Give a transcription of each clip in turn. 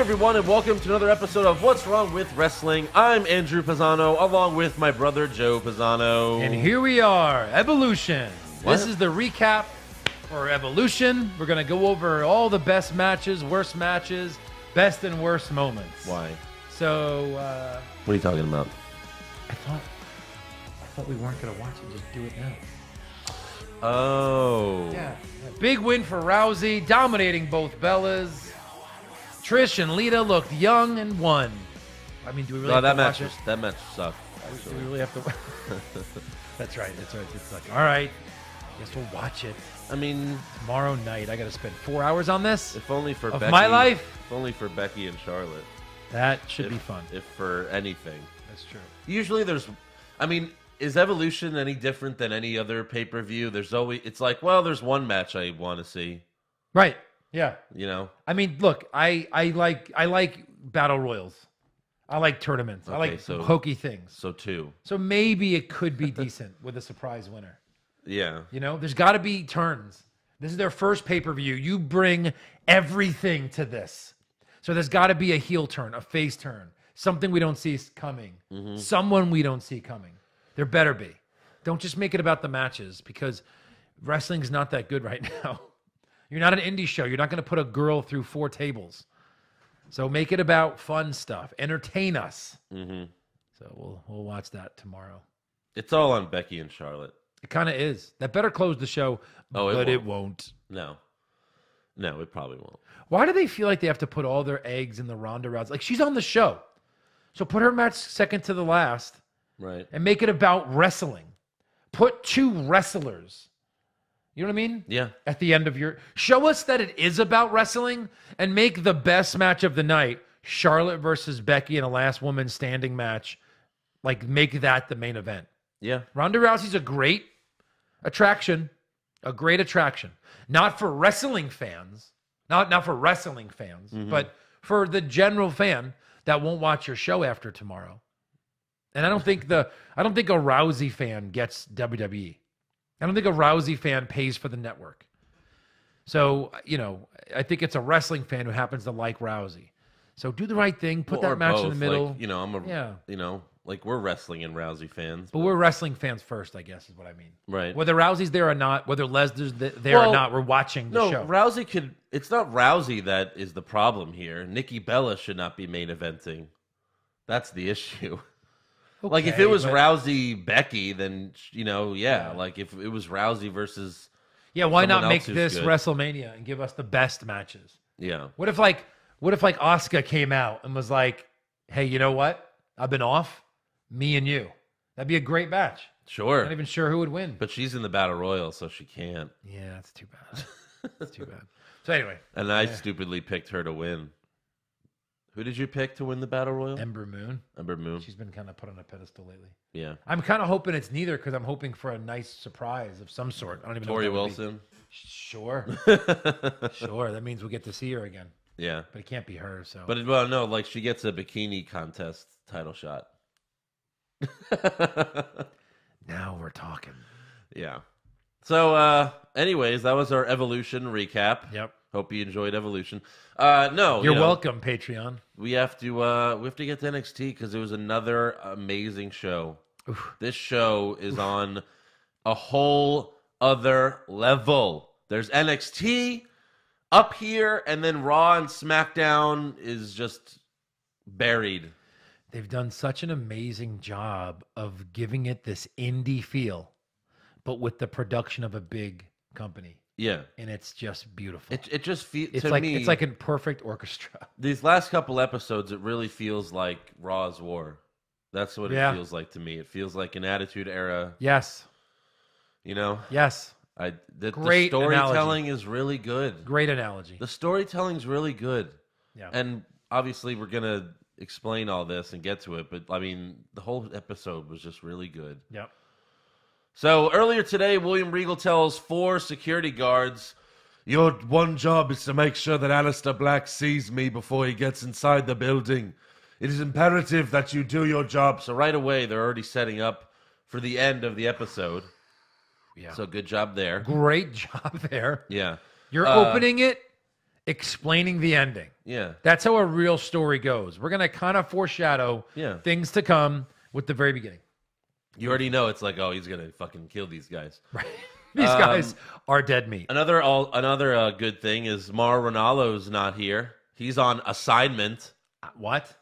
everyone, and welcome to another episode of What's Wrong with Wrestling. I'm Andrew Pisano, along with my brother Joe Pisano. And here we are, Evolution. What? This is the recap for Evolution. We're going to go over all the best matches, worst matches, best and worst moments. Why? So, What are you talking about? I thought we weren't going to watch it. Just do it now. Oh. Yeah. Big win for Rousey, dominating both Bellas. Trish and Lita looked young and won. I mean, do we really have to watch it? That match sucked. Do we really have to? That's right. It's like, all right, guess we'll watch it. I mean, Tomorrow night, I got to spend 4 hours on this. if only for Of Becky. my life? If only for Becky and Charlotte. That should be fun. If for anything. That's true. Usually is Evolution any different than any other pay-per-view? It's like, well, there's one match I want to see, Right. Yeah. you know? I mean, look, I like battle royals. I like tournaments. I Okay, like so- hokey things. So two. So maybe it could be decent with a surprise winner. Yeah. You know, there's got to be turns. This is their first pay-per-view. You bring everything to this. So there's got to be a heel turn, a face turn, something we don't see coming, someone we don't see coming. There better be. Don't just make it about the matches because wrestling's not that good right now. You're not an indie show. You're not going to put a girl through 4 tables. So make it about fun stuff. Entertain us. Mm-hmm. So we'll watch that tomorrow. It's all on Becky and Charlotte. It kind of is. That better close the show, but it won't. No, it probably won't. Why do they feel like they have to put all their eggs in the Ronda Rousey? Like, she's on the show. So put her match second to the last Right. and make it about wrestling. Put 2 wrestlers. You know what I mean? Yeah. At the end of your... Show us that it is about wrestling and make the best match of the night Charlotte versus Becky in a last woman standing match. Like, make that the main event. Yeah. Ronda Rousey's a great attraction. A great attraction. Not for wrestling fans. Not for wrestling fans, but for the general fan that won't watch your show after tomorrow. And I don't think a Rousey fan gets WWE. I don't think a Rousey fan pays for the network. So, you know, I think it's a wrestling fan who happens to like Rousey. So do the right thing. Put Or that match both. in the middle. Like, we're wrestling and Rousey fans. But we're wrestling fans first, I guess, is what I mean. Right. Whether Rousey's there or not, whether Lesnar's there or not, we're watching the show. Rousey it's not Rousey that is the problem here. Nikki Bella should not be main eventing. That's the issue. Okay, like, if it was but- Rousey Becky, then, like if it was Rousey versus... Yeah, why not someone make else who's this good. WrestleMania and give us the best matches? Yeah. What if Asuka came out and was like, "Hey, you know what? I've been off. Me and you." That'd be a great match. Sure. Not even sure who would win. But she's in the Battle Royal, so she can't. Yeah, that's too bad. That's too bad. So anyway, And I stupidly picked her to win. Who did you pick to win the Battle Royal? Ember Moon. Ember Moon. She's been kind of put on a pedestal lately. Yeah. I'm kind of hoping it's neither because I'm hoping for a nice surprise of some sort. I don't even know. Tori what that would be. Wilson. Sure. Sure. That means we'll get to see her again. Yeah. But it can't be her. So. But, well, no, like, she gets a bikini contest title shot. Now we're talking. Yeah. So, anyways, that was our Evolution recap. Yep. Hope you enjoyed Evolution. No, You're welcome, Patreon. We have to get to NXT because it was another amazing show. Oof. This show is on a whole other level. There's NXT up here, and then Raw and SmackDown is just buried. They've done such an amazing job of giving it this indie feel, but with the production of a big company. Yeah. And it's just beautiful. It just feels It's to like me, it's like a perfect orchestra. these last couple episodes, it really feels like Raw's War. That's what it feels like to me. It feels like an Attitude Era. Yes. You know? Yes. The Great storytelling analogy. is really good. Great analogy. The storytelling's really good. Yeah. And obviously we're going to explain all this and get to it, but I mean, the whole episode was just really good. Yep. So earlier today, William Regal tells 4 security guards, "Your one job is to make sure that Aleister Black sees me before he gets inside the building. It is imperative that you do your job." So right away, they're already setting up for the end of the episode. Yeah. So good job there. Great job there. Yeah. You're opening it explaining the ending. Yeah. That's how a real story goes. We're going to kind of foreshadow things to come with the very beginning. You already know it's like, oh, he's going to fucking kill these guys. Right. These guys are dead meat. Another good thing is Mauro Ranallo's not here. He's on assignment. What?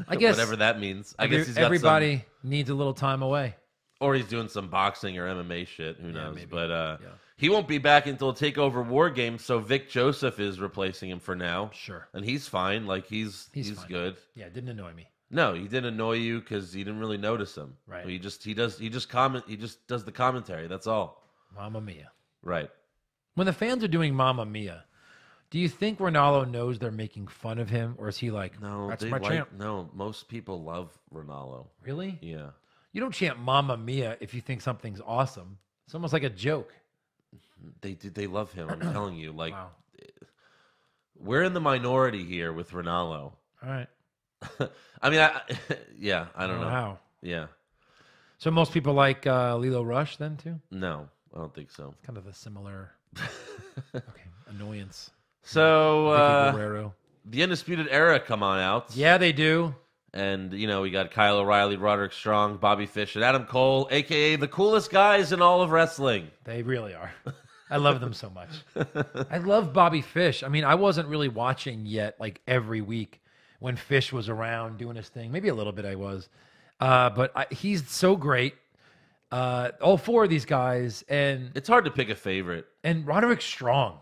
I guess whatever that means. I guess he's got everybody needs a little time away. Or he's doing some boxing or MMA shit. Who knows? Maybe. But he won't be back until TakeOver War Games, so Vic Joseph is replacing him for now. Sure. And he's fine. Like, he's fine. good. Yeah, it didn't annoy me. No, he didn't annoy you because you didn't really notice him. Right. He just does the commentary. That's all. Mamma mia. Right. When the fans are doing Mamma mia, do you think Ronaldo knows they're making fun of him, or is he like, no, that's my champ? No, most people love Ronaldo. Really? Yeah. You don't chant Mamma mia if you think something's awesome. It's almost like a joke. They love him. I'm telling you. Like, Wow. We're in the minority here with Ronaldo. All right. I mean, I don't know. How. Yeah. So most people like Lilo Rush then too? No, I don't think so. Kind of a similar annoyance. So Guerrero. the Undisputed Era come on out. Yeah, they do. And, we got Kyle O'Reilly, Roderick Strong, Bobby Fish, and Adam Cole, a.k.a. the coolest guys in all of wrestling. They really are. I love them so much. I love Bobby Fish. I mean, I wasn't really watching yet, like, every week when Fish was around doing his thing. Maybe a little bit I was. But he's so great. All four of these guys. And it's hard to pick a favorite. And Roderick Strong.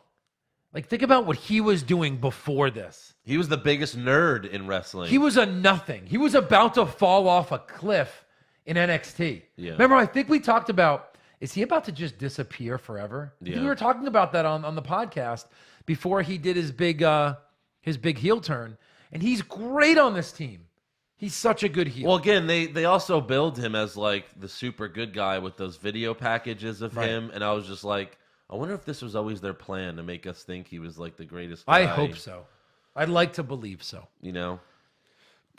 Like, think about what he was doing before this. He was the biggest nerd in wrestling. He was a nothing. He was about to fall off a cliff in NXT. Yeah. Remember, I think we talked about, is he about to just disappear forever? Yeah. We were talking about that on the podcast before he did his big heel turn. And he's great on this team. He's such a good heel. Well, again, they also build him as, like, the super good guy with those video packages of him. And I was just like, I wonder if this was always their plan to make us think he was, like, the greatest guy. I hope so. I'd like to believe so.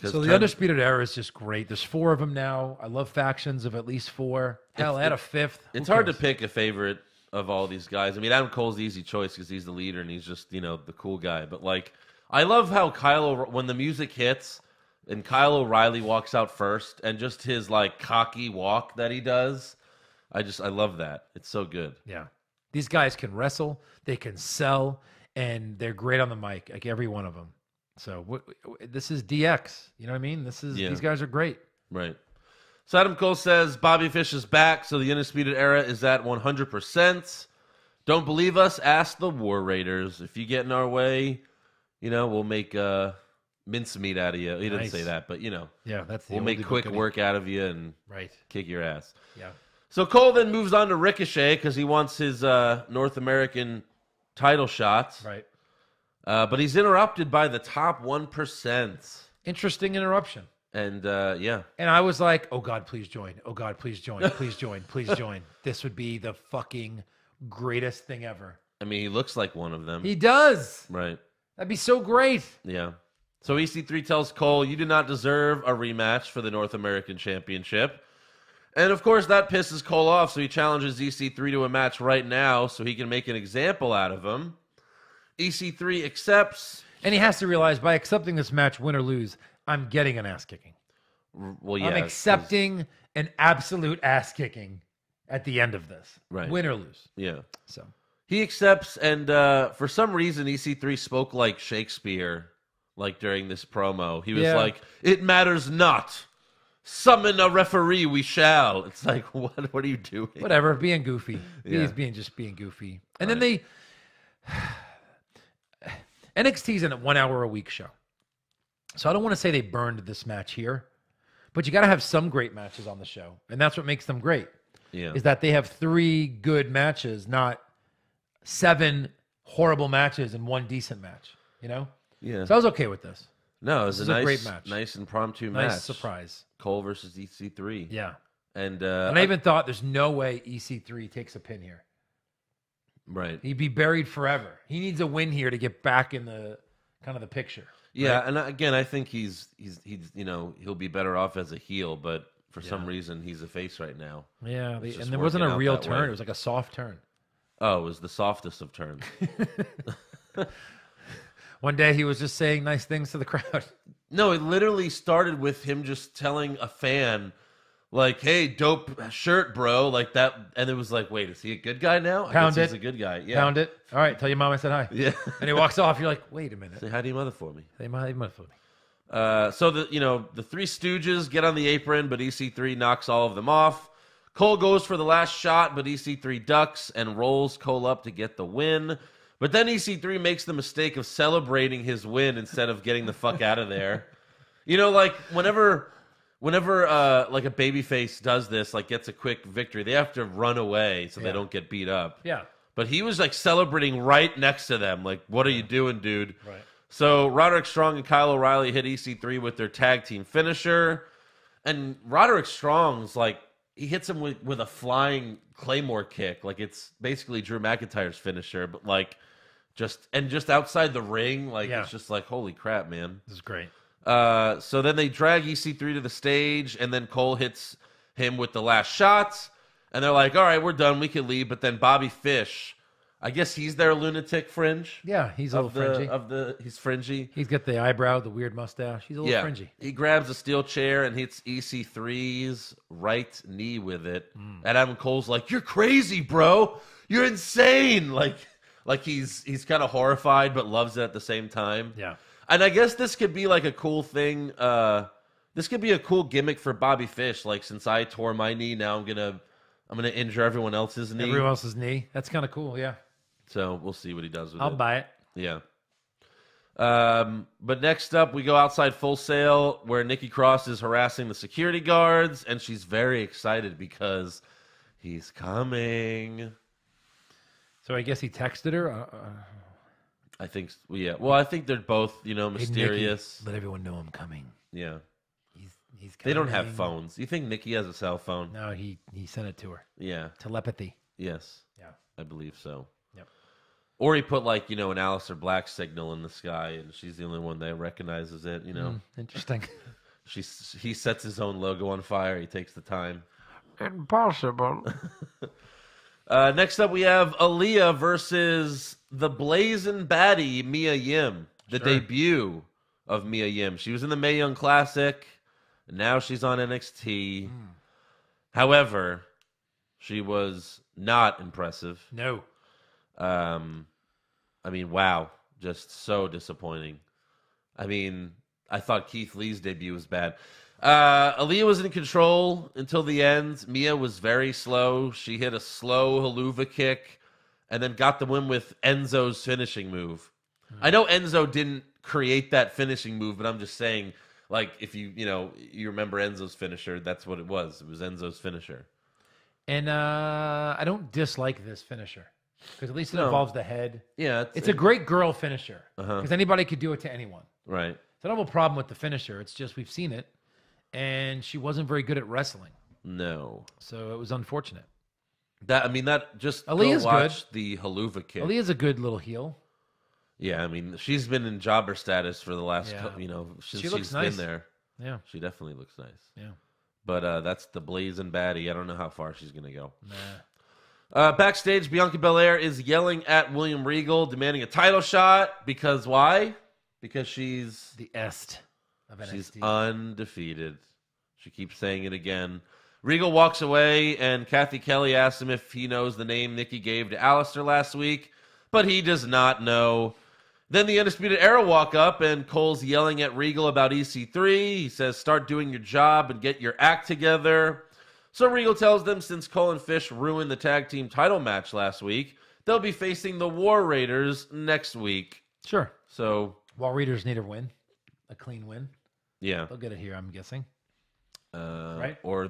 So the Undisputed Era is just great. There's 4 of them now. I love factions of at least 4. Hell, add a 5th. It's hard to pick a favorite of all these guys. I mean, Adam Cole's the easy choice because he's the leader and he's just, the cool guy. But, like, I love how when the music hits and Kyle O'Reilly walks out first and just his, like, cocky walk that he does, I love that. It's so good. Yeah. These guys can wrestle, they can sell, and they're great on the mic, like every one of them. So this is DX. You know what I mean? These guys are great. Right. So Adam Cole says Bobby Fish is back, so the Undisputed Era is at 100%. Don't believe us? Ask the War Raiders. If you get in our way, we'll make mincemeat out of you. He didn't say that, but yeah, that's we'll make quick work out of you and kick your ass. Yeah. So Cole then moves on to Ricochet because he wants his North American title shot. Right. But he's interrupted by the top 1%. Interesting interruption. And And I was like, oh God, please join. Oh God, please join. Please join. Please join. This would be the fucking greatest thing ever. I mean, he looks like one of them. He does. Right. That'd be so great. Yeah. So EC3 tells Cole, you do not deserve a rematch for the North American Championship. And, of course, that pisses Cole off, so he challenges EC3 to a match right now so he can make an example out of him. EC3 accepts. And he has to realize, by accepting this match, win or lose, I'm getting an ass-kicking. Well, yeah. I'm accepting an absolute ass-kicking at the end of this. Right. Win or lose. Yeah. So he accepts, and for some reason, EC3 spoke like Shakespeare, like during this promo. He was like, it matters not. Summon a referee, we shall. It's like, what are you doing? Whatever, being goofy. He's being goofy. And then NXT's in a 1 hour a week show. So I don't want to say they burned this match here, but you got to have some great matches on the show. And that's what makes them great. Yeah. Is that they have 3 good matches, not 7 horrible matches and 1 decent match, Yeah. So I was okay with this. No, it was a great match. Nice impromptu match. Nice surprise. Cole versus EC3. Yeah. And I even thought there's no way EC3 takes a pin here. Right. He'd be buried forever. He needs a win here to get back in the kind of the picture. Yeah, right? and again, I think he's he'll be better off as a heel, but for some reason he's a face right now. Yeah, and there wasn't a real turn. Way. It was like a soft turn. Oh, it was the softest of turns. One day he was just saying nice things to the crowd. No, it literally started with him just telling a fan, like, "Hey, dope shirt, bro," like that, and it was like, "Wait, is he a good guy now?" Pound He's it. a good guy. Yeah, Found it. All right, tell your mom I said hi. Yeah, And he walks off. You're like, wait a minute. say hi to your mother for me. They might have me. So the Three Stooges get on the apron, but EC3 knocks all of them off. Cole goes for the last shot, but EC3 ducks and rolls Cole up to get the win. But then EC3 makes the mistake of celebrating his win instead of getting the fuck out of there. Like whenever like a babyface does this, like gets a quick victory, they have to run away so they don't get beat up. Yeah. But he was like celebrating right next to them. Like, what are you doing, dude? Right. So Roderick Strong and Kyle O'Reilly hit EC3 with their tag team finisher. And Roderick Strong's like, he hits him with a flying Claymore kick. Like, it's basically Drew McIntyre's finisher, but like just outside the ring. Like, it's just like, holy crap, man. This is great. So then they drag EC3 to the stage, and then Cole hits him with the last shots. And they're like, all right, we're done. We can leave. But then Bobby Fish, I guess he's their lunatic fringe. Yeah, he's a little fringy. He's fringy. He's got the eyebrow, the weird mustache. He's a little fringy. He grabs a steel chair and hits EC3's right knee with it. And Adam Cole's like, "You're crazy, bro. You're insane." Like he's kind of horrified but loves it at the same time. Yeah. And I guess this could be like a cool thing. This could be a cool gimmick for Bobby Fish. Like, since I tore my knee, now I'm gonna injure everyone else's knee. Everyone else's knee. That's kind of cool. Yeah. So we'll see what he does with it. I'll buy it. Yeah. But next up, we go outside Full Sail, where Nikki Cross is harassing the security guards, and she's very excited because he's coming. So I guess he texted her. I think, yeah. Well, I think they're both, mysterious. Hey, Nikki, let everyone know I'm coming. Yeah. He's coming. They don't have phones. You think Nikki has a cell phone? No, he sent it to her. Yeah. Telepathy. Yes. Yeah. I believe so. Yep. Or he put an Aleister Black signal in the sky, and she's the only one that recognizes it, Interesting. He sets his own logo on fire. He takes the time. Impossible. Next up, we have Aaliyah versus the blazing baddie Mia Yim. The debut of Mia Yim. She was in the Mae Young Classic. And now she's on NXT. However, she was not impressive. No. Wow. Just so disappointing. I thought Keith Lee's debut was bad. Aaliyah was in control until the end. Mia was very slow. She hit a slow haluva kick and then got the win with Enzo's finishing move. I know Enzo didn't create that finishing move, but I'm just saying, like, if you remember Enzo's finisher, that's what it was. It was Enzo's finisher. And I don't dislike this finisher because at least it involves the head. Yeah. It's a great girl finisher because anybody could do it to anyone. Right. So I don't have a problem with the finisher. It's just we've seen it, and she wasn't very good at wrestling. No. So it was unfortunate. That just Aaliyah's go watch good. the haluva kick. Aaliyah's a good little heel. Yeah, she's been in jobber status for the last, since She looks she's nice. been there. Yeah. She definitely looks nice. Yeah. But that's the blazing baddie. I don't know how far she's going to go. Nah. Backstage, Bianca Belair is yelling at William Regal, demanding a title shot. Because why? Because she's The est of NXT. She's undefeated. She keeps saying it again. Regal walks away, and Kathy Kelly asks him if he knows the name Nikki gave to Aleister last week, but he does not know. Then the Undisputed Era walk up, and Cole's yelling at Regal about EC3. He says, start doing your job and get your act together. So Regal tells them since Cole and Fish ruined the tag team title match last week, they'll be facing the War Raiders next week. Sure. So War Raiders need a win, a clean win. Yeah. They'll get it here, I'm guessing. Right? Or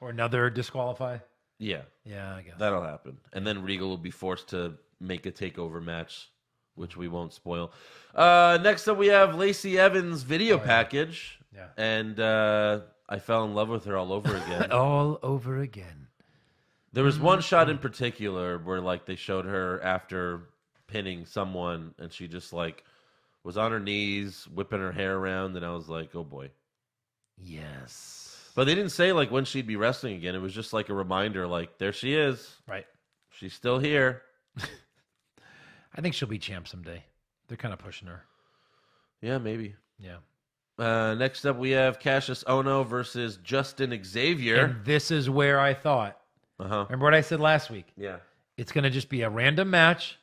another disqualify. Yeah. Yeah, I guess. That'll happen. And then Regal will be forced to make a takeover match, which we won't spoil. Next up, we have Lacey Evans' video package. Yeah. And I fell in love with her all over again. All over again. There was one shot in particular where they showed her after pinning someone, and she just was on her knees, whipping her hair around, and I was like, oh boy. Yes. But they didn't say when she'd be wrestling again. It was just a reminder, there she is. Right. She's still here. I think she'll be champ someday. They're kind of pushing her. Yeah, maybe. Yeah. Next up, we have Cassius Ohno versus Justin Xavier. And this is where I thought. Uh-huh. Remember what I said last week? Yeah. It's going to just be a random match,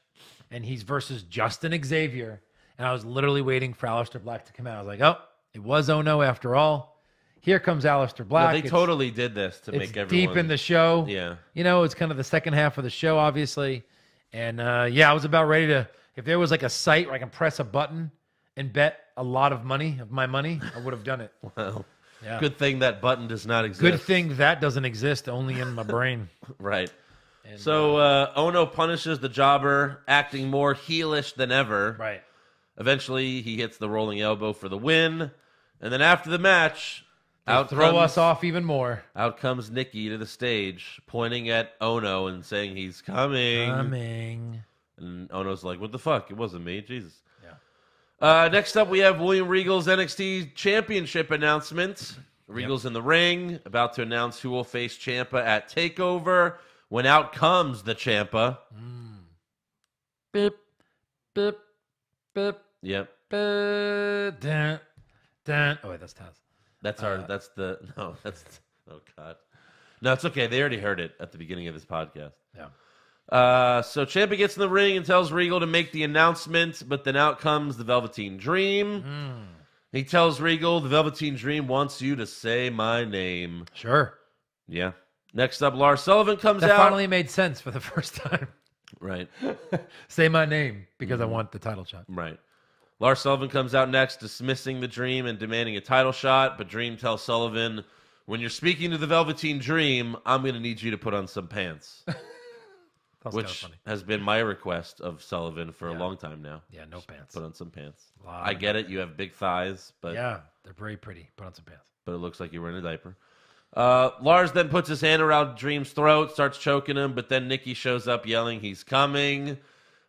and he's versus Justin Xavier. And I was literally waiting for Aleister Black to come out. I was like, oh, it was Ohno after all. Here comes Aleister Black. Yeah, they totally did this to make everyone... deep in the show. Yeah. You know, it's kind of the second half of the show, obviously. And, yeah, I was about ready to... If there was like a site where I can press a button and bet a lot of money, of my money, I would have done it. Well, yeah. Good thing that button does not exist. Good thing that doesn't exist, only in my brain. Right. And, So Ohno punishes the jobber, acting more heelish than ever. Right. Eventually, he hits the rolling elbow for the win. And then after the match, throw us off even more. Out comes Nikki to the stage, pointing at Ohno and saying he's coming. And Ono's like, what the fuck? It wasn't me. Jesus. Yeah. Next up, we have William Regal's NXT Championship announcement. Regal's in the ring, about to announce who will face Ciampa at TakeOver. When out comes the Ciampa. Beep, beep, beep. Yep. Dun, dun. Oh, wait, that's Taz. That's oh God. No, it's okay. They already heard it at the beginning of this podcast. Yeah. So Ciampa gets in the ring and tells Regal to make the announcement, but then out comes the Velveteen Dream. He tells Regal, the Velveteen Dream wants you to say my name. Sure. Yeah. Next up, Lars Sullivan comes out. That finally made sense for the first time. Right. Say my name because I want the title shot. Right. Lars Sullivan comes out next, dismissing the Dream and demanding a title shot, but Dream tells Sullivan, when you're speaking to the Velveteen Dream, I'm going to need you to put on some pants. Which has been my request of Sullivan for a long time now. Yeah, no pants. Put on some pants. I get it. You have big thighs, but yeah, they're very pretty. Put on some pants. But it looks like you're wearing a diaper. Lars then puts his hand around Dream's throat, starts choking him, but then Nikki shows up yelling he's coming.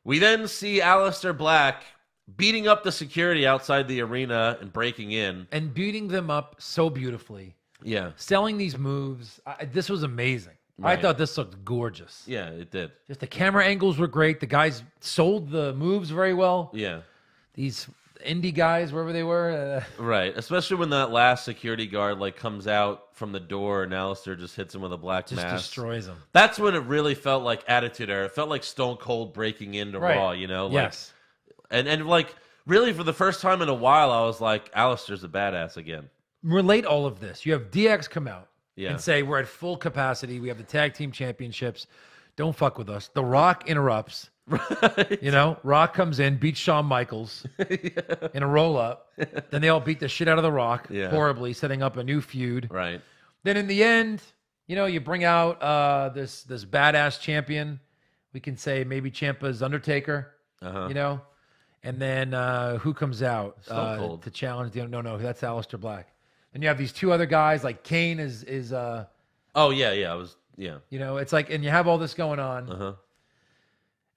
We then see Aleister Black beating up the security outside the arena and breaking in. And beating them up so beautifully. Yeah. Selling these moves. This was amazing. Right. I thought this looked gorgeous. Yeah, it did. Just the camera angles were great. The guys sold the moves very well. Yeah. These indie guys, wherever they were. Right. Especially when that last security guard comes out from the door and Aleister just hits him with a black mask. Just destroys him. That's when it really felt like Attitude Era. It felt like Stone Cold breaking into Raw, you know? Yes. And really for the first time in a while, I was like, Aleister's a badass again. Relate all of this. You have DX come out. Yeah. And say, we're at full capacity. We have the tag team championships. Don't fuck with us. The Rock interrupts. Right. You know, Rock comes in, beats Shawn Michaels in a roll-up. Then they all beat the shit out of The Rock horribly, setting up a new feud. Right. Then in the end, you know, you bring out this badass champion. We can say maybe Ciampa's Undertaker, you know. And then who comes out to challenge the... No, that's Aleister Black. And you have these two other guys, like Kane is oh yeah, you know, it's like, and you have all this going on,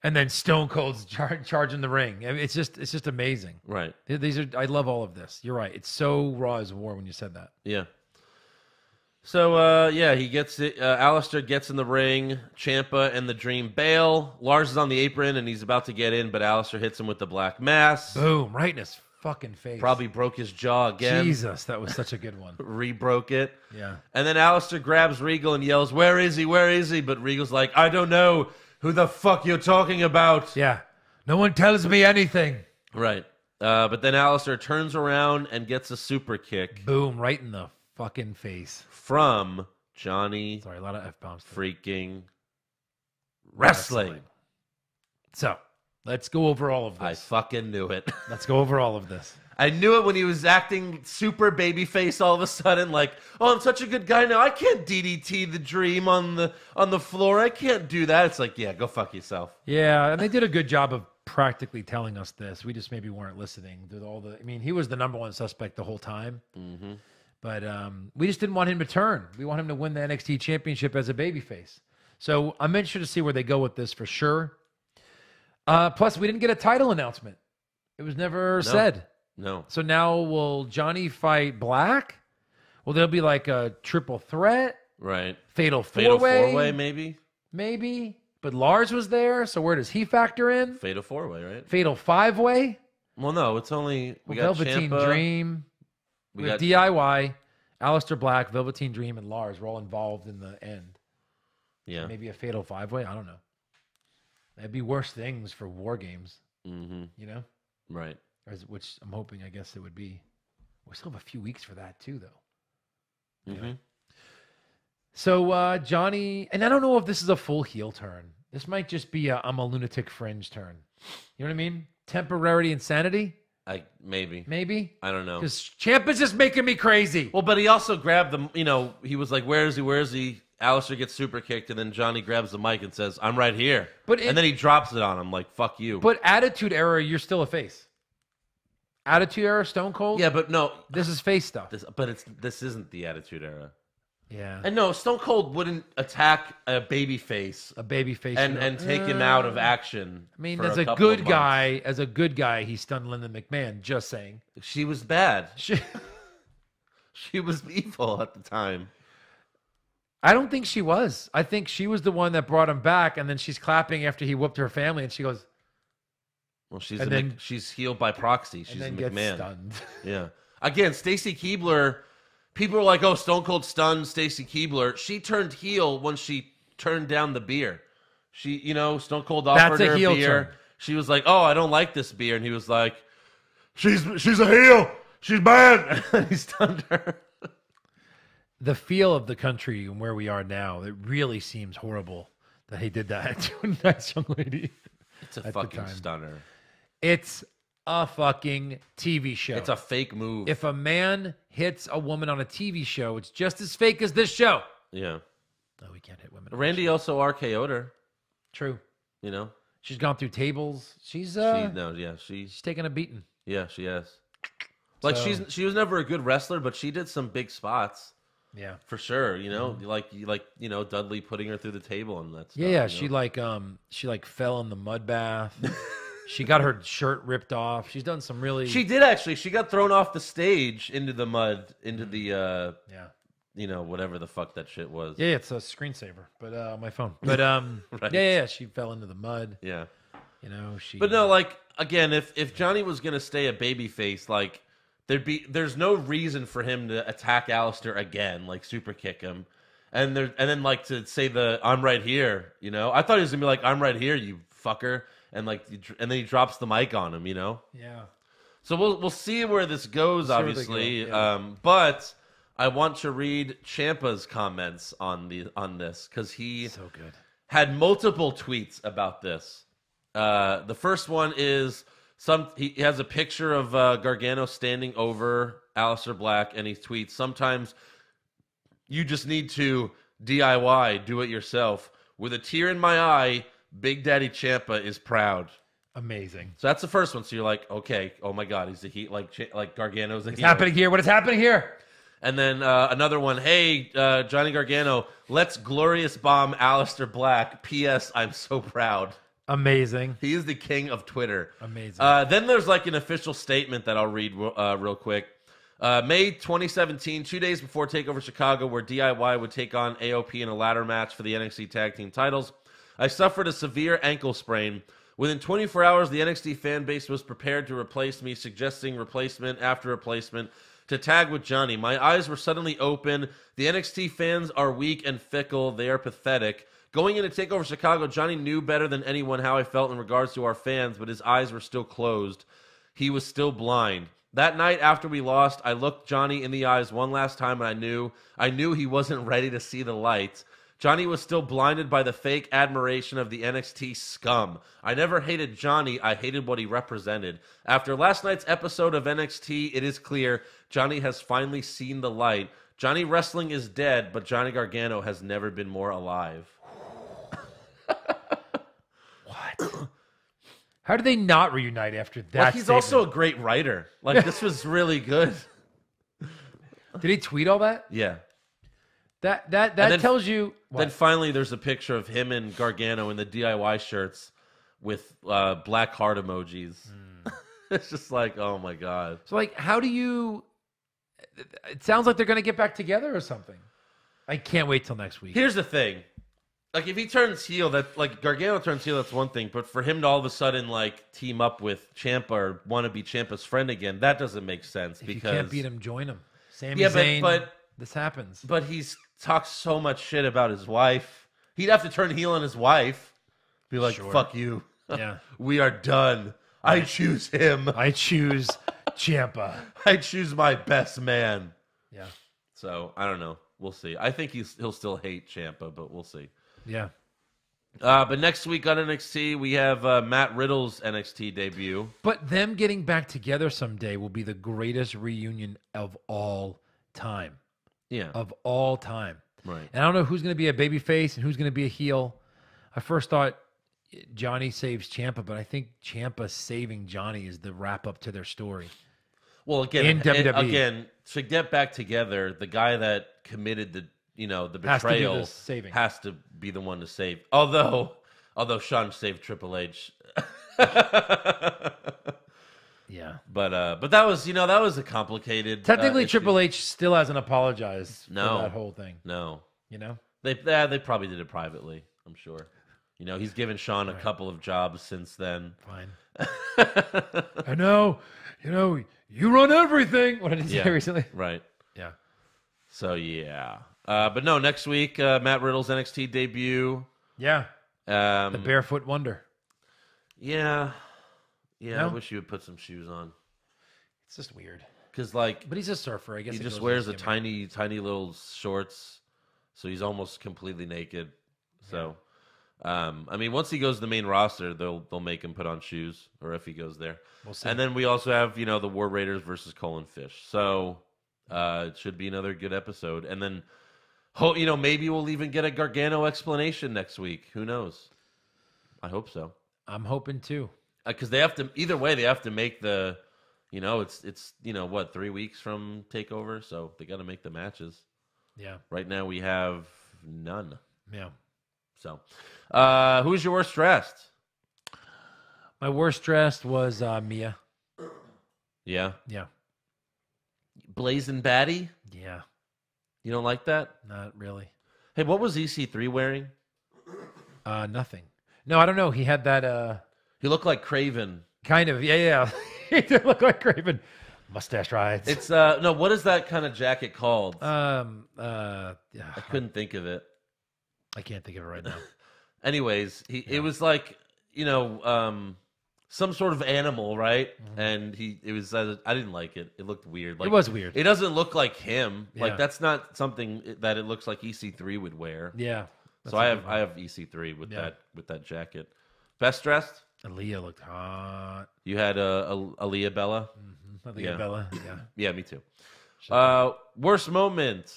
and then Stone Cold's charging the ring. I mean, it's just amazing, right? I love all of this. You're right. It's so Raw as War when you said that. Yeah. So he gets it. Aleister gets in the ring. Ciampa and the Dream bail. Lars is on the apron and he's about to get in, but Aleister hits him with the black mass. Boom! Right in his fucking face. Probably broke his jaw again. Jesus, that was such a good one. Re-broke it. Yeah. And then Aleister grabs Regal and yells, "Where is he? Where is he?" But Regal's like, "I don't know who the fuck you're talking about." Yeah. No one tells me anything. Right. But then Aleister turns around and gets a super kick. Boom, right in the fucking face. From Johnny. Sorry, a lot of F-bombs. Freaking wrestling. So, let's go over all of this. I fucking knew it. Let's go over all of this. I knew it when he was acting super babyface all of a sudden, like, oh, I'm such a good guy now. I can't DDT the Dream on the floor. I can't do that. It's like, yeah, go fuck yourself. Yeah, and they did a good job of practically telling us this. We just maybe weren't listening. He was the number one suspect the whole time. Mm-hmm. But we just didn't want him to turn. We want him to win the NXT championship as a babyface. So I'm interested to see where they go with this for sure. Plus, we didn't get a title announcement. It was never said. No. So now will Johnny fight Black? Will there be like a triple threat? Right. Fatal four-way? Fatal four-way, maybe? Maybe. But Lars was there, so where does he factor in? Fatal four-way, right? Fatal five-way? Well, no, it's only we got Velveteen Ciampa, Dream, we with got DIY, Aleister Black, Velveteen Dream, and Lars were all involved in the end. yeah, Maybe a fatal 5-way. I don't know. That'd be worse things for War Games, mm-hmm. you know? Right. Which I'm hoping, I guess it would be. We still have a few weeks for that too, though. Mm-hmm. Anyway. So Johnny, and I don't know if this is a full heel turn. This might just be a I'm a lunatic fringe turn. You know what I mean? Temporary insanity? Maybe. I don't know. Because Ciampa's just making me crazy. Well, but he also grabbed the, he was like, where is he? Alistair gets super kicked, and then Johnny grabs the mic and says, I'm right here. And then he drops it on him like, fuck you. But Attitude Era, you're still a face. Attitude Era, Stone Cold? Yeah, but no. This is face stuff. This isn't the Attitude Era. Yeah. And no, Stone Cold wouldn't attack a baby face. And take him out of action. I mean, for as a good guy, he stunned Linda McMahon, just saying. She was bad. She was evil at the time. I don't think she was. I think she was the one that brought him back, and then she's clapping after he whooped her family, and she goes, well, she's healed by proxy. She's and a then McMahon. gets stunned. Yeah. Again, Stacy Keibler, people are like, oh, Stone Cold stunned Stacy Keibler. She turned heel when she turned down the beer. Stone Cold offered her a beer. Turn. She was like, oh, I don't like this beer. And he was like, she's a heel. She's bad. And he stunned her. The feel of the country and where we are now, it really seems horrible that he did that to a nice young lady. It's a fucking stunner. It's a fucking TV show. It's a fake move. If a man hits a woman on a TV show, it's just as fake as this show. Yeah. No, we can't hit women. Randy also RKO'd her. True. She's gone through tables. She's taking a beating. Yeah, she has. Like she was never a good wrestler, but she did some big spots. Yeah, for sure. Like Dudley putting her through the table and that stuff. Yeah. She fell in the mud bath. She got her shirt ripped off. She's done some really. She did actually. She got thrown off the stage into the mud, into the whatever the fuck that shit was. Yeah, it's a screensaver, but on my phone. But right. yeah, she fell into the mud. Yeah, she. But no, like again, if Johnny was gonna stay a babyface, like. There's no reason for him to attack Alistair again, like super kick him, and then like to say I'm right here, I thought he was gonna be like I'm right here, you fucker, and then he drops the mic on him, Yeah. So we'll see where this goes, obviously, but I want to read Ciampa's comments on this because he so good. Had multiple tweets about this. The first one is. He has a picture of Gargano standing over Aleister Black, and he tweets, sometimes you just need to DIY, do it yourself. With a tear in my eye, Big Daddy Ciampa is proud. Amazing. So that's the first one. So you're like, okay, oh my God, he's a heel, like Gargano's a heel. What's happening here? What is happening here? And then another one, hey, Johnny Gargano, let's glorious bomb Aleister Black. P.S. I'm so proud. Amazing. He is the king of Twitter. Amazing. Then there's like an official statement that I'll read real quick. May 2017, 2 days before TakeOver Chicago, where DIY would take on AOP in a ladder match for the NXT Tag Team titles, I suffered a severe ankle sprain. Within 24 hours, the NXT fan base was prepared to replace me, suggesting replacement after replacement to tag with Johnny. My eyes were suddenly open. The NXT fans are weak and fickle. They are pathetic. Going into TakeOver Chicago, Johnny knew better than anyone how I felt in regards to our fans, but his eyes were still closed. He was still blind. That night after we lost, I looked Johnny in the eyes one last time, and I knew he wasn't ready to see the light. Johnny was still blinded by the fake admiration of the NXT scum. I never hated Johnny. I hated what he represented. After last night's episode of NXT, it is clear Johnny has finally seen the light. Johnny Wrestling is dead, but Johnny Gargano has never been more alive. What? How did they not reunite after that? Well, he's also a great writer. Like, this was really good. Did he tweet all that? Yeah. That tells you. What? Then finally, there's a picture of him and Gargano in the DIY shirts with black heart emojis. It's just like, oh my God. So, like, how do you? It sounds like they're going to get back together or something. I can't wait till next week. Here's the thing. Like, if he turns heel, that like Gargano turns heel, that's one thing. But for him to all of a sudden like team up with Ciampa or want to be Ciampa's friend again, that doesn't make sense. If because you can't beat him, join him. Sami Yeah, Zayn, but this happens. But he's talks so much shit about his wife. He'd have to turn heel on his wife. Be like, Sure. fuck you. Yeah. We are done. I choose him. I choose Ciampa. I choose my best man. Yeah. So, I don't know. We'll see. I think he'll still hate Ciampa, but we'll see. Yeah. But next week on NXT, we have Matt Riddle's NXT debut. But them getting back together someday will be the greatest reunion of all time. Yeah. Of all time. Right. And I don't know who's going to be a babyface and who's going to be a heel. I first thought Johnny saves Ciampa, but I think Ciampa saving Johnny is the wrap up to their story. Well, again, In WWE. again, to get back together, the guy that committed the Has to do betrayal the saving. has to be the one to save. Although Sean saved Triple H. Yeah. But that was a complicated. Technically, issue. Triple H still hasn't apologized No. for that whole thing. No, You know? they probably did it privately. I'm sure. He's given Sean a couple of jobs since then. Fine. I know. You run everything. What did he say Yeah, recently? right. Yeah. So yeah, but no. Next week, Matt Riddle's NXT debut. Yeah. The Barefoot Wonder. Yeah. No? I wish you would put some shoes on. It's just weird. Because like But he's a surfer. I guess he it just goes wears with a his tiny little shorts, so he's almost completely naked. So, I mean, once he goes to the main roster, they'll make him put on shoes, or if he goes there. We'll see. And then we also have the War Raiders versus Colin Fish. So it should be another good episode. And then, maybe we'll even get a Gargano explanation next week. Who knows? I hope so. I'm hoping too. Because they have to, either way, they have to make the, it's 3 weeks from TakeOver, so they got to make the matches. Yeah. Right now we have none. Yeah. So, who's your worst dressed? My worst dressed was Mia. Yeah. Yeah. Blazing Batty? Yeah. You don't like that? Not really. Hey, what was EC3 wearing? Nothing. No, I don't know. He had that He looked like Craven. kind of. Yeah. He did look like Craven. Mustache rides. It's, no, what is that kind of jacket called? Yeah. I couldn't think of it. I can't think of it right now. Anyways, it was like, some sort of animal, right? Mm-hmm. And it was, I didn't like it. It looked weird. Like, it was weird. It doesn't look like him. Yeah. Like, that's not something that it looks like EC3 would wear. Yeah. So I have EC3 with that jacket. Best dressed? Aaliyah looked hot. You had Aaliyah Bella? Mm-hmm. Aaliyah Bella. Yeah. Yeah, me too. Worst moment?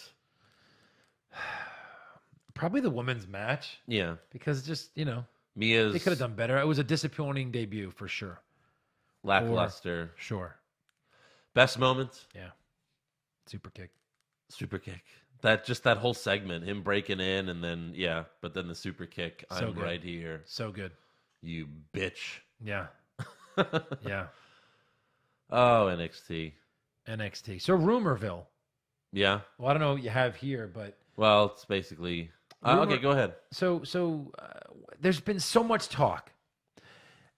Probably the women's match. Yeah. Because just, Mia's they could have done better. It was a disappointing debut for sure. lackluster. Sure. Best moment? Yeah. Super kick. Super kick. That whole segment, him breaking in and then, but then the super kick. So I'm good. right here. So good. You bitch. Yeah. Yeah. Oh, NXT. NXT. So Rumorville. Yeah. Well, I don't know what you have here, but Well, it's basically... okay, go ahead. So there's been so much talk.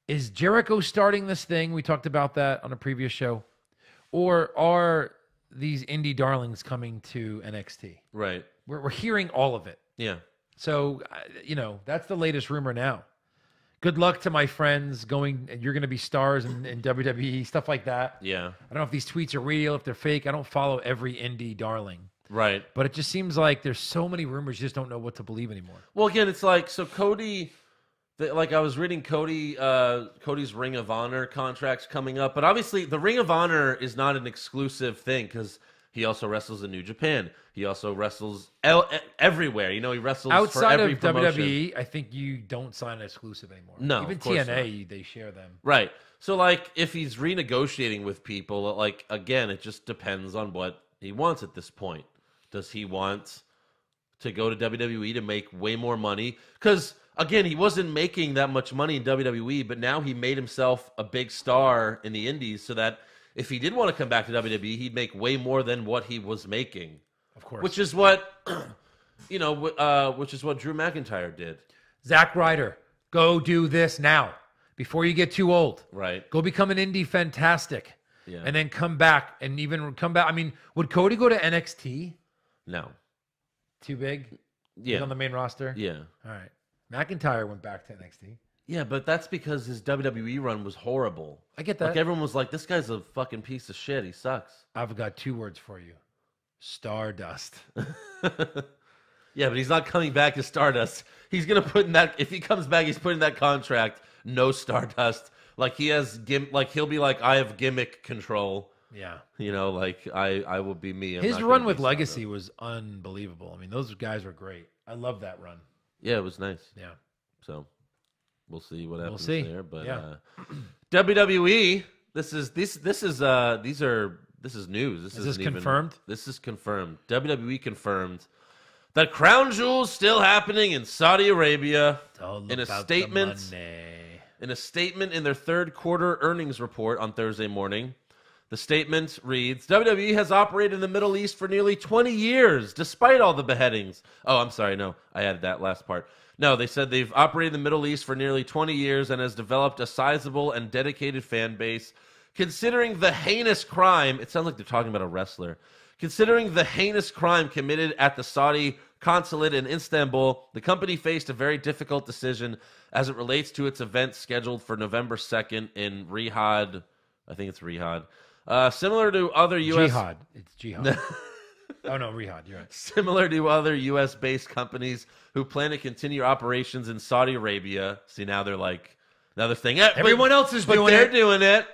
Is Jericho starting this thing? We talked about that on a previous show. Or are these indie darlings coming to NXT? Right. We're hearing all of it. Yeah. So, that's the latest rumor now. Good luck to my friends you're going to be stars in WWE, stuff like that. Yeah. I don't know if these tweets are real, if they're fake. I don't follow every indie darling. Right. But it just seems like there's so many rumors, you just don't know what to believe anymore. Well, again, it's like, so Cody, like I was reading Cody's Ring of Honor contracts coming up, but obviously the Ring of Honor is not an exclusive thing because he also wrestles in New Japan. He also wrestles everywhere. He wrestles outside for every of promotion. WWE. I think you don't sign an exclusive anymore. No, even of course TNA, they share them. Right. So, like, if he's renegotiating with people, like, again, it just depends on what he wants at this point. Does he want to go to WWE to make way more money? Because, again, he wasn't making that much money in WWE, but now he made himself a big star in the indies so that if he did want to come back to WWE, he'd make way more than what he was making. Of course. Which is what which is what Drew McIntyre did. Zack Ryder, go do this now before you get too old. Right. Go become an indie fantastic. Yeah. And then come back and even come back. I mean, would Cody go to NXT? No. Too big? Yeah. He's on the main roster? Yeah. All right. McIntyre went back to NXT. Yeah, but that's because his WWE run was horrible. I get that. Like, everyone was like, this guy's a fucking piece of shit. He sucks. I've got 2 words for you. Stardust. Yeah, but he's not coming back as Stardust. He's going to put in that, if he comes back, he's putting that contract, no Stardust. Like, he has, he'll be like, I have gimmick control. Yeah. Like, I will be me. His run with Legacy was unbelievable. I mean, those guys were great. I love that run. Yeah, it was nice. Yeah. So, we'll see what happens there. But yeah. WWE, this is news. Is this confirmed? This is confirmed. WWE confirmed that Crown Jewel's still happening in Saudi Arabia. In a statement in their third quarter earnings report on Thursday morning, the statement reads, WWE has operated in the Middle East for nearly 20 years, despite all the beheadings. Oh, I'm sorry. No, I added that last part. No, they said they've operated in the Middle East for nearly 20 years and has developed a sizable and dedicated fan base. Considering the heinous crime, it sounds like they're talking about a wrestler. Considering the heinous crime committed at the Saudi consulate in Istanbul, the company faced a very difficult decision as it relates to its event scheduled for November 2nd in Riyadh. I think it's Riyadh. Similar to other U.S. Jihad. It's Jihad. Oh, no, Riyadh. You're right. Similar to other U.S.-based companies who plan to continue operations in Saudi Arabia. See, now they're saying, Everyone else is doing it. They're doing it.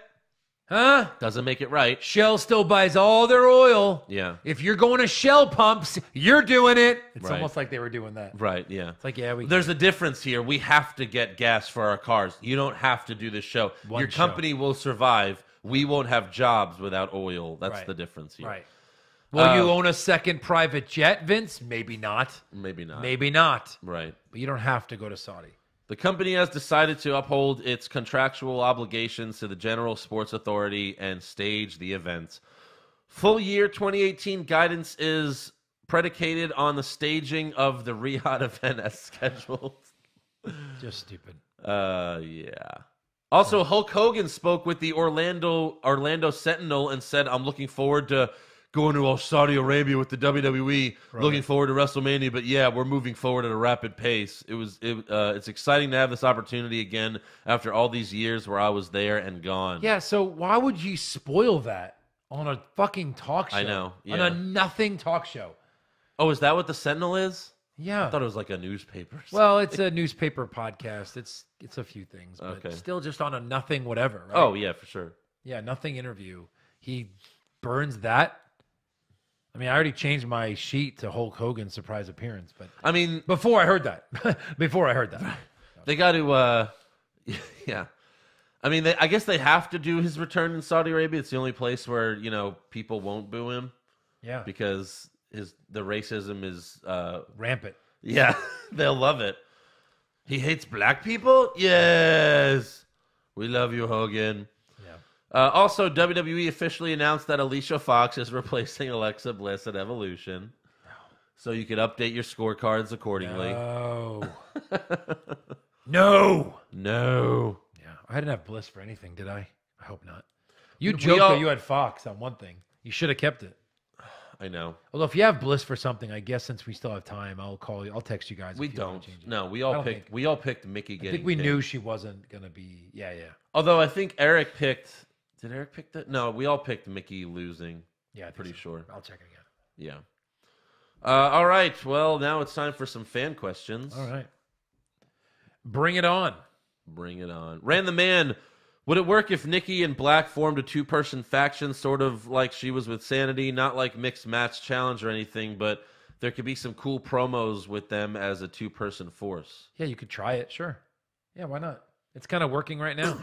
Huh? Doesn't make it right. Shell still buys all their oil. Yeah. If you're going to Shell pumps, you're doing it. It's Right. almost like they were doing that. Right, yeah. It's like, yeah, There's a difference here. We have to get gas for our cars. You don't have to do this show. Your company will survive. We won't have jobs without oil. That's Right. the difference here. Right. Will you own a second private jet, Vince? Maybe not. Maybe not. Maybe not. Right. But you don't have to go to Saudi. The company has decided to uphold its contractual obligations to the General Sports Authority and stage the event. Full year 2018 guidance is predicated on the staging of the Riyadh event as scheduled. Just stupid. Yeah. Also, Hulk Hogan spoke with the Orlando Sentinel and said, I'm looking forward to going to Saudi Arabia with the WWE, looking forward to WrestleMania, but yeah, we're moving forward at a rapid pace. It's exciting to have this opportunity again after all these years where I was there and gone. Yeah, so why would you spoil that on a fucking talk show? I know, yeah. On a nothing talk show. Oh, is that what the Sentinel is? Yeah. I thought it was like a newspaper. Well, it's a newspaper podcast. It's a few things, but Okay. still just on a nothing whatever, right? Oh, yeah, for sure. Yeah, nothing interview. He burns that. I mean, I already changed my sheet to Hulk Hogan's surprise appearance, but I mean, before I heard that. they got to, yeah. I mean, I guess they have to do his return in Saudi Arabia. It's the only place where, people won't boo him. Yeah. Because the racism is rampant. Yeah, they'll love it. He hates black people? Yes. We love you, Hogan. Also, WWE officially announced that Alicia Fox is replacing Alexa Bliss at Evolution. So you could update your scorecards accordingly. No. No. Yeah, I didn't have Bliss for anything, did I? I hope not. You joked that you had Fox on one thing. You should have kept it. I know. Although if you have Bliss for something, I guess since we still have time, I'll call you. I'll text you guys. We don't. No, we all picked Mickey getting I think we picked. knew she wasn't gonna be. Yeah. Although I think Eric picked. Did Eric pick that? No, we all picked Mickey losing. Yeah, pretty sure. I'll check it again. Yeah. All right. Well, now it's time for some fan questions. All right. Bring it on. Bring it on. Ran the Man. Would it work if Nikki and Black formed a two-person faction, sort of like she was with Sanity? Not like mixed match challenge or anything, but there could be some cool promos with them as a two-person force. Yeah, you could try it. Sure. Yeah, why not? It's kind of working right now.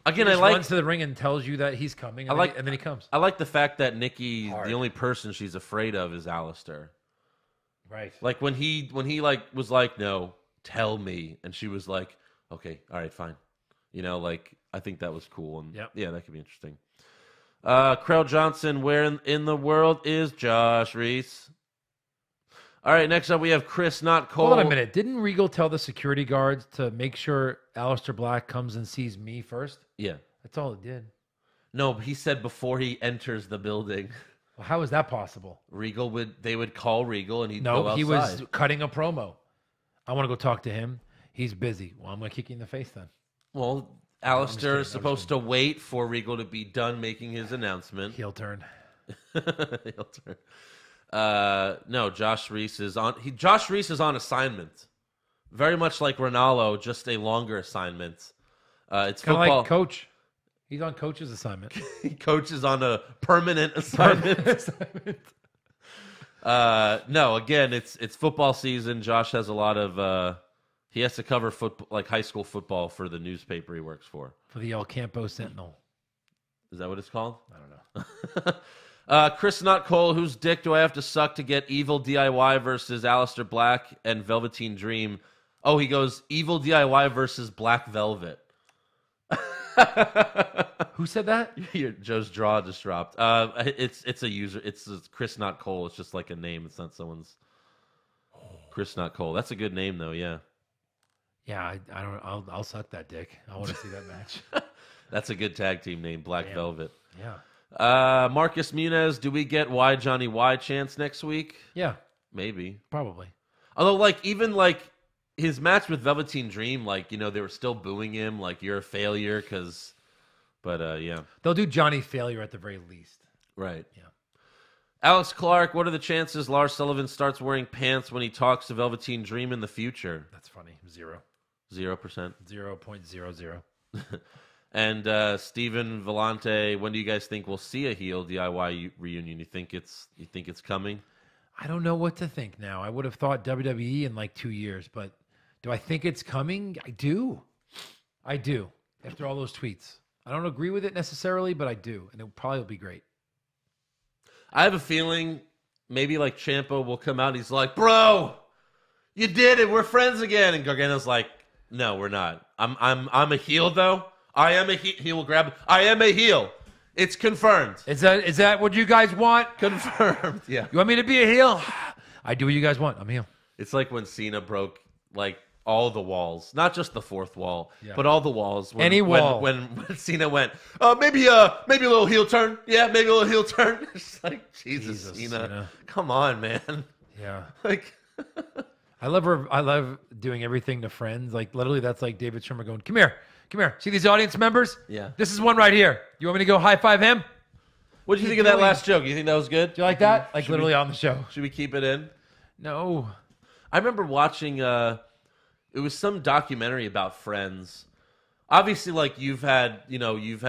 Again, he I like runs to the ring and tells you that he's coming. And then he comes. I like the fact that Nikki, the only person she's afraid of is Alistair. Right. Like when he was like, no, tell me, and she was like, okay, all right, fine. I think that was cool, and yeah, that could be interesting. Krell Johnson, where in the world is Josh Reese? All right, next up we have Chris Not Cole. Hold on a minute. Didn't Regal tell the security guards to make sure Aleister Black comes and sees me first? Yeah. That's all it did. No, he said before he enters the building. Well, how is that possible? They would call Regal and he'd go No, outside. he was cutting a promo. I want to go talk to him. He's busy. Well, I'm going to kick you in the face then. Well, Aleister is supposed to wait for Regal to be done making his announcement. Heel turn. Heel turn. No, Josh Reese is on. Josh Reese is on assignment, very much like Ronaldo, just a longer assignment. It's Kind of football. like Coach. He's on Coach's assignment. Coach is on a permanent assignment. No, again, it's football season. Josh has a lot of. He has to cover football, like high school football, for the newspaper he works for. For the El Campo Sentinel. Is that what it's called? I don't know. Chris Not Cole, whose dick do I have to suck to get Evil DIY versus Aleister Black and Velveteen Dream? Oh, he goes Evil DIY versus Black Velvet. Who said that? Joe's draw just dropped. It's a user. It's Chris Not Cole. It's just like a name. It's not someone's. Chris Not Cole. That's a good name though. Yeah. Yeah, I don't. I'll suck that dick. I want to see that match. That's a good tag team name, Black Velvet. Yeah. Marcus Muniz, do we get Why Johnny Why chance next week? Yeah, Maybe. probably. Although, even his match with Velveteen Dream, they were still booing him, like, you're a failure, but yeah. They'll do Johnny Failure at the very least. Right. Yeah. Alex Clark, what are the chances Lars Sullivan starts wearing pants when he talks to Velveteen Dream in the future? That's funny. 0%. 0%. 0.00. And Steven Vellante, when do you guys think we'll see a heel DIY reunion? You think it's coming? I don't know what to think now. I would have thought WWE in like 2 years, but do I think it's coming? I do. After all those tweets. I don't agree with it necessarily, but I do. And it probably will be great. I have a feeling maybe Ciampa will come out and he's like, bro, you did it. We're friends again. And Gargano's like, no, we're not. I'm a heel though. I am a heel. He will grab. I am a heel. It's confirmed. Is that what you guys want? Confirmed. Yeah. You want me to be a heel? I do what you guys want. I'm a heel. It's like when Cena broke all the walls, not just the fourth wall, Yeah. but all the walls. Any wall. When Cena went, maybe a little heel turn. Yeah, maybe a little heel turn. It's like Jesus Cena. Come on, man. Yeah. I love doing everything to friends. Like literally, that's like David Schwimmer going, "Come here. See these audience members? Yeah. This is one right here. You want me to go high five him? What did you think of that last joke? You think that was good? Do you like that? Like literally on the show. Should we keep it in? No. I remember watching. It was some documentary about Friends. Obviously, you've had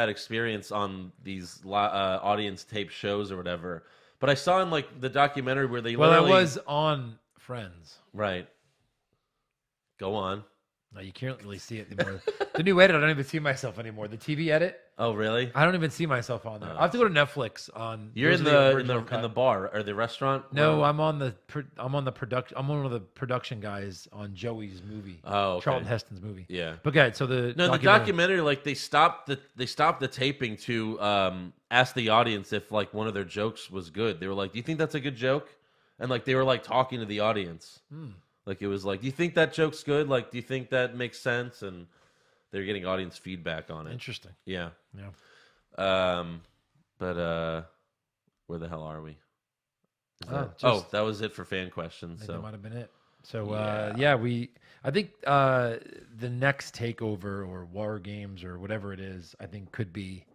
experience on these audience tape shows or whatever. But I saw in the documentary where they Well, it was on Friends. Right. Go on. No, you can't really see it anymore. The new edit, I don't even see myself anymore. The TV edit, Oh, really? I don't even see myself on there. I have to go to Netflix on. You're in those are original in cut. the bar or the restaurant? No, Where- I'm on the production. I'm one of the production guys on Joey's movie. Oh, okay. Charlton Heston's movie. Yeah. But good. So the documentary, they stopped the taping to ask the audience if one of their jokes was good. They were like, "Do you think that's a good joke?" And they were talking to the audience. It was do you think that joke's good? Do you think that makes sense? And they're getting audience feedback on it. Interesting. Yeah. Yeah. But where the hell are we? That was it for fan questions. So That might have been it. So Yeah. I think the next takeover or War Games or whatever it is, I think could be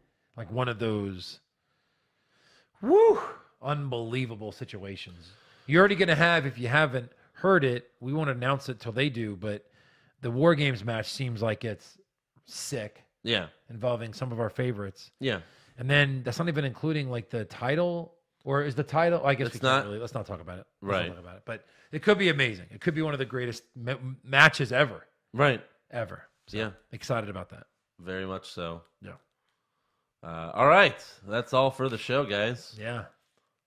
one of those unbelievable situations. You're already going to have, if you haven't heard it, we won't announce it till they do, but the War Games match seems like it's sick, yeah. involving some of our favorites. Yeah. And then that's not even including the title, or is the title? I guess It's we can't not. really. Let's not talk about it. Right. Talk about it. But it could be amazing. It could be one of the greatest matches ever. Right. Ever. So, Yeah. excited about that. Very much so. Yeah. All right. That's all for the show, guys. Yeah.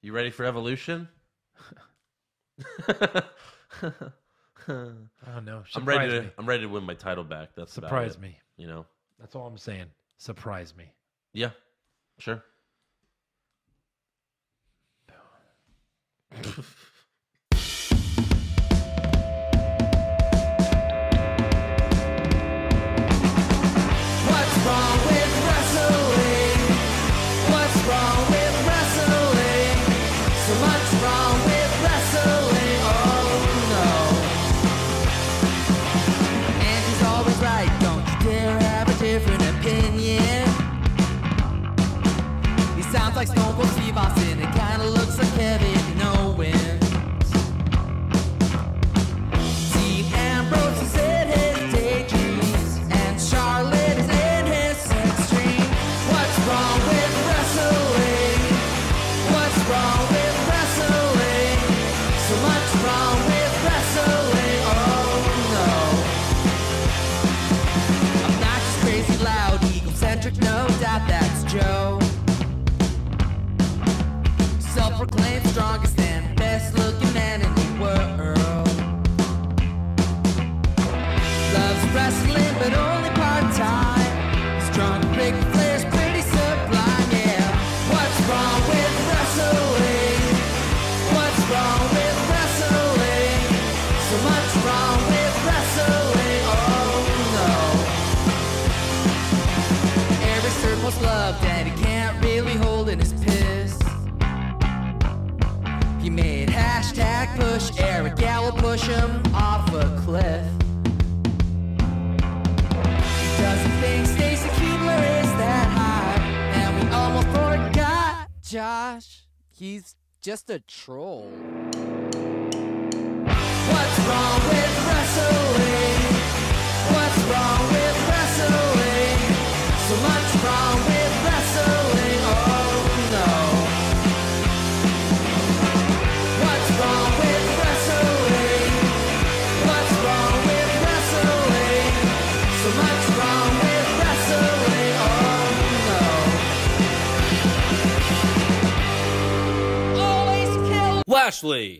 You ready for Evolution? Oh no! I'm ready to win my title back. That's Surprise about it, me. You know. That's all I'm saying. Surprise me. Yeah. Sure. Austin, it kinda looks like Kevin Owens. Dean Ambrose is in his daydreams, and Charlotte is in his sex dream. What's wrong with wrestling? What's wrong with wrestling? So much wrong with wrestling, oh no. Obnoxious, crazy, loud, egocentric, no doubt that's Joe. Self-proclaimed strongest and best-looking man in the world. Loves wrestling, but only part-time. Strong, big Flair's pretty sublime, yeah. What's wrong with wrestling? What's wrong with wrestling? So much wrong with wrestling, oh no. Every circle's loved and he can't really hold in his piss. He made hashtag push Eric Gallo push him off a cliff. He doesn't think Stacy Keebler is that high, and we almost forgot Josh. He's just a troll. What's wrong with wrestling? What's wrong with wrestling? So much wrong with wrestling, oh no. What's wrong with wrestling? What's wrong with wrestling? So much wrong with wrestling, oh no. Always kill Lashley.